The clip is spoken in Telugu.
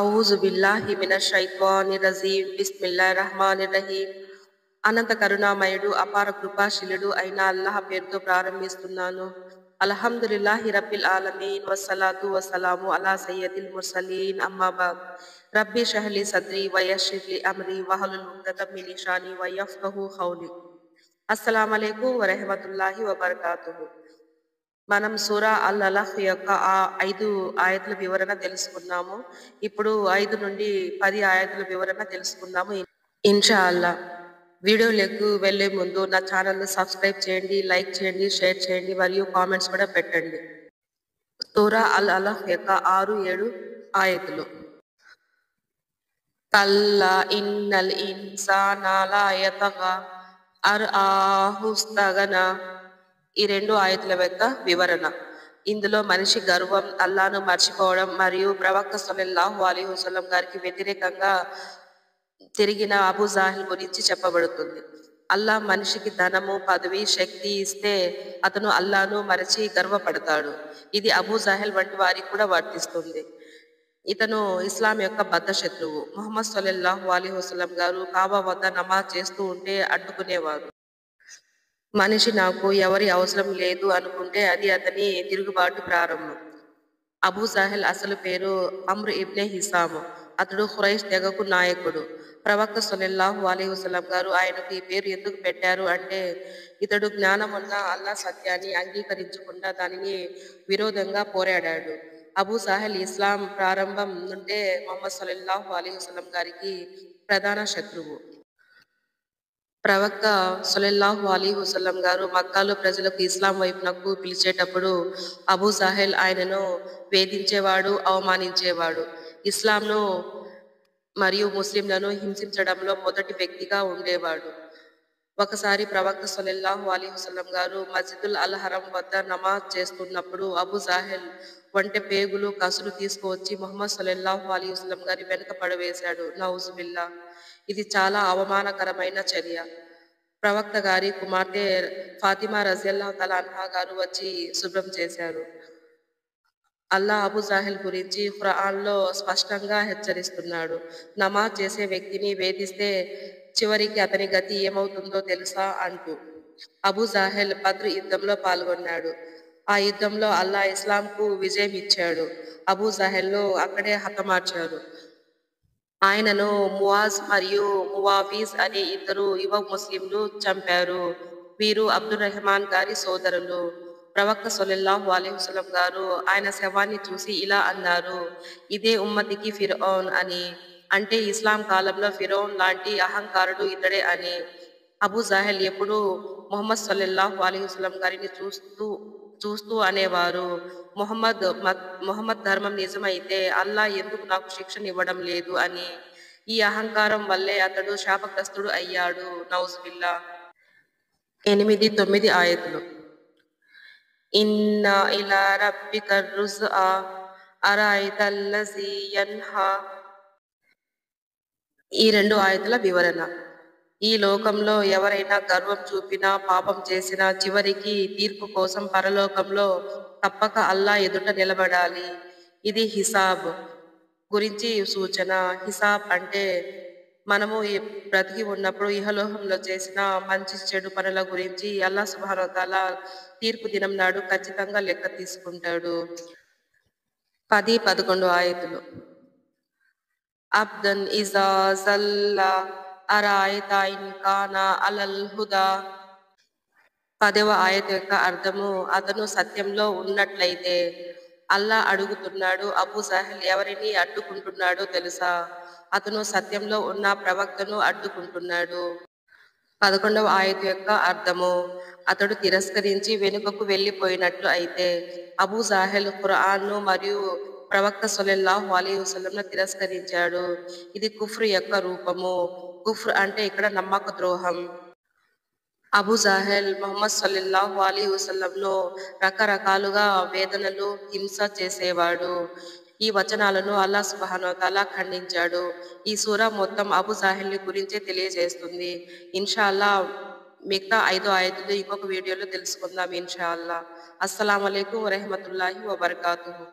ఔజు బిల్లాహి మినష్ షైత్వానిర్ రజీమ్. బిస్మిల్లాహిర్ రహ్మానిర్ రహీం. అనంత కరుణామయుడు అపార కృపాశీలుడు అయిన అల్లాహ్ పేరుతో ప్రారంభిస్తున్నాను. అల్హమ్దులిల్లాహి రబ్బిల్ ఆలమీన్ వస్సలాతు వస్సలాము అలా సయ్యదిల్ ముర్సలీన్ అమ్మా బాద్. రబ్బి షహ్లి సద్రి వయస్సిర్ లి అమ్రి వహలుల్ ఉక్దతం మిన్ లిసాని వయఫ్కహు ఖౌలి. అస్సలాము అలైకుం వరహ్మతుల్లాహి వబరకాతుహు. మనం సూరా అల్ అలహ్ యొక్క 5 ఆయతుల వివరణ తెలుసుకున్నాము. ఇప్పుడు 5 నుండి 10 ఆయతుల వివరణ తెలుసుకుందాము ఇన్షా అల్లా. వీడియోలకు వెళ్లే ముందు నా ఛానల్ని సబ్స్క్రైబ్ చేయండి, లైక్ చేయండి, షేర్ చేయండి మరియు కామెంట్స్ కూడా పెట్టండి. సూరా అల్ అలహ్ యొక్క 6, 7 ఆయతులు. కల్లా ఇన్నల్ ఇన్సానా లా యతగా అర్ఆహు ఇస్తగనా. ఈ 2 ఆయతుల యొక్క వివరణ. ఇందులో మనిషి గర్వం, అల్లాను మర్చిపోవడం మరియు ప్రవక్త సల్లల్లాహు అలైహి వసల్లం గారికి వ్యతిరేకంగా తిరిగిన అబూ జాహిల్ గురించి చెప్పబడుతుంది. అల్లా మనిషికి ధనము, పదవి, శక్తి ఇస్తే అతను అల్లాను మరచి గర్వపడతాడు. ఇది అబూ జాహిల్ వంటి వారికి కూడా వర్తిస్తుంది. ఇతను ఇస్లాం యొక్క బద్ధ శత్రువు. ముహమ్మద్ సల్లల్లాహు అలైహి వసల్లం గారు కాబా వద్ద నమాజ్ చేస్తూ ఉంటే అడ్డుకునేవారు. మనిషి నాకు ఎవరి అవసరం లేదు అనుకుంటే అది అతని తిరుగుబాటు ప్రారంభం. అబూ జాహిల్ అసలు పేరు అమ్ర్ ఇబ్నే హిసామ్. అతడు ఖురైష్ తెగకు నాయకుడు. ప్రవక్త సల్లల్లాహు అలైహి వసల్లం గారు ఆయనకు ఈ పేరు ఎందుకు పెట్టారు అంటే, ఇతడు జ్ఞానమున్న అల్లా సత్యాన్ని అంగీకరించకుండా దానిని విరోధంగా పోరాడాడు. అబూ జాహిల్ ఇస్లాం ప్రారంభం నుండే ముహమ్మద్ సల్లల్లాహు అలైహి వసల్లం గారికి ప్రధాన శత్రువు. ప్రవక్త సల్లల్లాహు అలైహి వసల్లం గారు మక్కాలో ప్రజలకు ఇస్లాం వైపునకు పిలిచేటప్పుడు అబూ జాహిల్ ఆయనను వేధించేవాడు, అవమానించేవాడు. ఇస్లాంను మరియు ముస్లింలను హింసించడంలో మొదటి వ్యక్తిగా ఉండేవాడు. ఒకసారి ప్రవక్త సల్లల్లాహు అలైహి వసల్లం గారు మస్జిదుల్ అల్ హరం వద్ద నమాజ్ చేస్తున్నప్పుడు అబూ జాహిల్ వంటె పేగులు, కసులు తీసుకువచ్చి ముహమ్మద్ సల్లల్లాహు అలైహి వసల్లం గారి వెనుక పడవేశాడు. నౌజు బిల్లా. ఇది చాలా అవమానకరమైన చర్య. ప్రవక్త గారి కుమార్తె ఫాతిమా రజియల్లాహు తఆలా అన్హా గారు వచ్చి శుభ్రం చేశారు. అల్లా అబూ జాహిల్ గురించి ఖురాన్లో స్పష్టంగా హెచ్చరిస్తున్నాడు. నమాజ్ చేసే వ్యక్తిని వేధిస్తే చివరికి అతని గతి ఏమవుతుందో తెలుసా అంటూ. అబూ జాహిల్ బద్ర్ యుద్ధంలో పాల్గొన్నాడు. ఆ యుద్ధంలో అల్లా ఇస్లాంకు విజయం ఇచ్చాడు. అబూ జాహిల్ను అక్కడే హతమార్చారు. ఆయనను మువాజ్ మరియు మువావీజ్ అనే 2 యువ ముస్లింలు చంపారు. వీరు అబ్దుర్ రెహమాన్ గారి సోదరులు. ప్రవక్త సల్లల్లాహు అలైహి వసల్లం గారు ఆయన శవాన్ని చూసి ఇలా అన్నారు, ఇదే ఉమ్మతికి ఫిర్ఔన్ అని. అంటే ఇస్లాం కాలంలో ఫిర్ఔన్ లాంటి అహంకారుడు ఇతడే అని. అబూ జాహిల్ ఎప్పుడు ముహమ్మద్ సల్లల్లాహు అలైహి వసల్లం గారిని చూస్తూ అనేవారు, ముహమ్మద్ ధర్మం నిజమైతే అల్లా ఎందుకు నాకు శిక్షణ ఇవ్వడం లేదు అని. ఈ అహంకారం వల్లే అతడు శాపగ్రస్తుడు అయ్యాడు. నౌజు బిల్లా. 8, 9 ఆయతులు. ఇన్నా ఇలా రబ్బికర్ రుజ్ఆ అరఐతల్లజీ యన్హా. ఈ 2 ఆయతుల వివరణ. ఈ లోకంలో ఎవరైనా గర్వం చూపినా, పాపం చేసినా చివరికి తీర్పు కోసం పరలోకంలో తప్పక అల్లా ఎదుట నిలబడాలి. ఇది హిసాబ్ గురించి సూచన. హిసాబ్ అంటే మనము బ్రతికి ఉన్నప్పుడు ఇహలోకంలో చేసిన మంచి చెడు పనుల గురించి అల్లా సుబ్హానహు వ తఆలా తీర్పు దినం నాడు ఖచ్చితంగా లెక్క తీసుకుంటాడు. 10, 11 ఆయతులు. అబ్దన్ ఇజా జల్లా అరాయితా ఇన్ కానా అలల్ హుదా. 10వ ఆయత యొక్క అర్థము, అతను సత్యంలో ఉన్నట్లయితే. అల్లా అడుగుతున్నాడు, అబూ జాహిల్ ఎవరిని అడ్డుకుంటున్నాడో తెలుసా? అతను సత్యంలో ఉన్న ప్రవక్తను అడ్డుకుంటున్నాడు. 11వ ఆయత యొక్క అర్థము, అతడు తిరస్కరించి వెనుకకు వెళ్లిపోయినట్లు అయితే. అబూ జాహిల్ ఖురాన్ను మరియు ప్రవక్త సల్లల్లాహు అలైహి వసల్లంను తిరస్కరించాడు. ఇది కుఫ్ర్ యొక్క రూపము. కుఫ్ర్ అంటే ఇక్కడ నమ్మక ద్రోహం. అబూ జాహిల్ ముహమ్మద్ సల్లల్లాహు అలైహి వసల్లంను రకరకాలుగా వేదనలు, హింస చేసేవాడు. ఈ వచనాలను అల్లా సుబ్హానహు వ తఆలా ఖండించాడు. ఈ సూరా మొత్తం అబూ జాహిల్ గురించే తెలియజేస్తుంది. ఇన్షా అల్లా మిగతా 5 ఆయతులు ఇంకొక వీడియోలో తెలుసుకుందాం ఇన్షా అల్లా. అస్సలాము అలైకుం వరహ్మతుల్లాహి వబరకాతుహు.